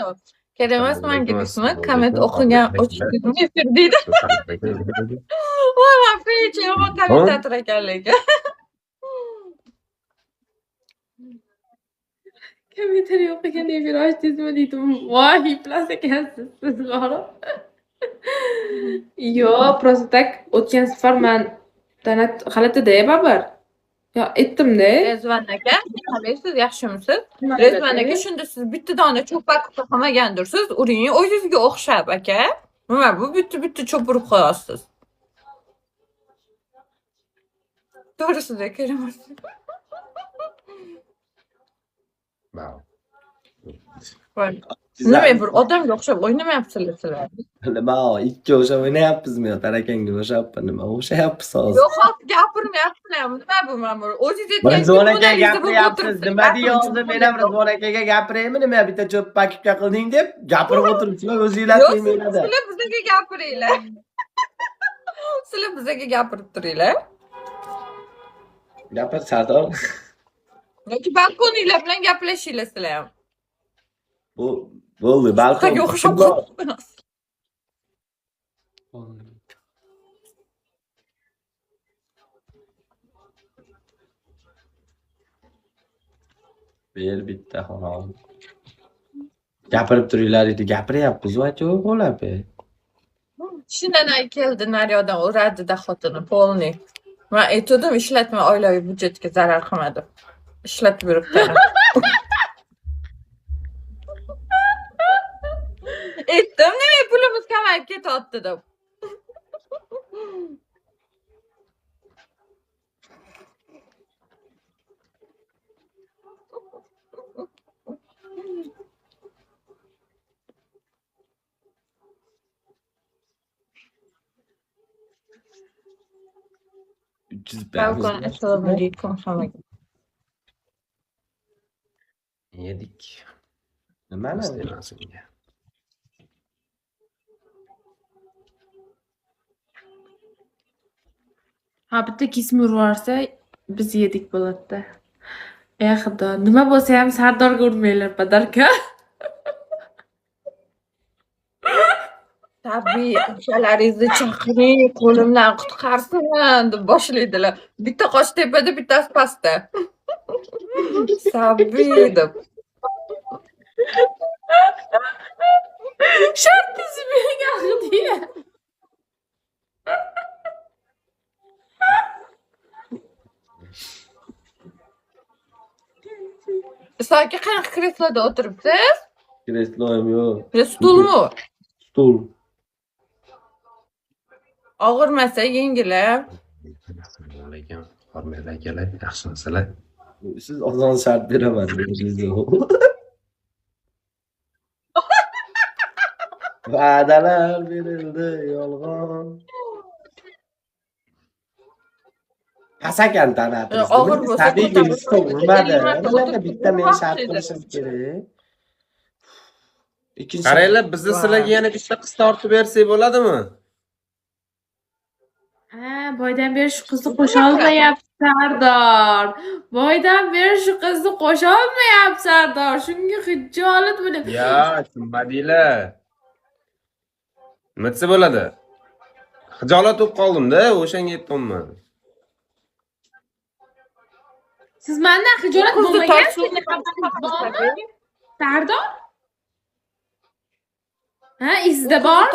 o. Kerak emas menga deysizmi? Komment Assalomu o'qigan alaykum. efir deydi. Voy, men hech yomon kommentator ekanligi. Kommentariy o'qigan efir ochdingizmi deydim. Voy, iflos ekansiz siz bora. Yo, просто так o'tgan safar men donat g'alati-da baribir. Yo, aytdim-da. Rezvan aka, qalaysiz, yaxshimisiz? Rezvan aka, shunda siz bitta dona cho'pak qilmagandirsiz, uring o'zingizga o'xshab aka. Nima bu bitta cho'pirib qo'yasiz. To'g'risida kerak emas. Nima bir odamga o'xshab o'ynamayapsizlar sizlar. Nima ikki o'xshab o'ynayapmizmi yo tarakangga o'xshabmi nima o'xshayapmiz hozir. Yo'q, hozir gapirmayapsizlar. Nima bu ma'mur? O'zingiz Rizvon aka gapiryapsiz. Nima deyapsiz? Men ham Rizvon akaga gapiraymi nima bitta cho'p paketga qilding deb gapirib o'tiribsizlar o'zingizlar qiymanglar. Sizlar bizga gapiringlar. Sizlar bizga gapirib turinglar. Gapir Sardor. Yoki balkoninglar bilan gaplashinglar sizlar ham. Bu bo'ldi balkon. Qanday o'xshab qolibsiz? Ber bitta xolos. Gapirib turinglar edi, gapiryapmiz aka bo'ladi. Shundan keldi naryodan uradida xotini polni. Men aytdim ishlatma oilaviy byudjetga zarar qilmadi. Ishlatib yuribdi. Aytdim nima pulimiz kamayib ketyapti deb. Balkon assalomu alaykum hammaga. Yedik. Nimani istemasiga. Ha, bitta kismi urvarsa biz yedik bo'ladi-da. Ey xudo, nima bo'lsa ham Sardorga urmanglar, padarka. Tabiiy akalaringizni chaqiring, qo'limdan qutqarsin deb boshlaydilar. Bitta qosh tepada, bittasi pastda. Sabiy deb. Shartingizni bering axir. Sanki qanaqa kresloda o'tiribsiz? Kreslo ham yo'q. Stulmi? Stul. Og'irmasa yengillar. Assalomu alaykum. Hurmatli akalar, yaxshimisizlar? Siz ozon shart beraman dedingiz. Va'dalar berildi yolg'on. Pasakan tanatri. Og'ir bo'lsa tabiiy urmadi. Ularga bitta men shart qilishim kerak. Ikkinchi Qaranglar, bizni sizlarga yana bitta qiz tortib bersak bo'ladimi? Ha, boydan beri shu qizni qo'sha olmayapti Sardor. Boydan beri shu qizni qo'sha olmayapti Sardor. Shunga xijolat bo'lib. Ya, tushunmadinglar. Nima desa bo'ladi? Xijolat bo'lib qoldim-da, o'shanga aytganman. Siz mendan xijolat bo'lmagansiz. Sardor? Ha, izda bor.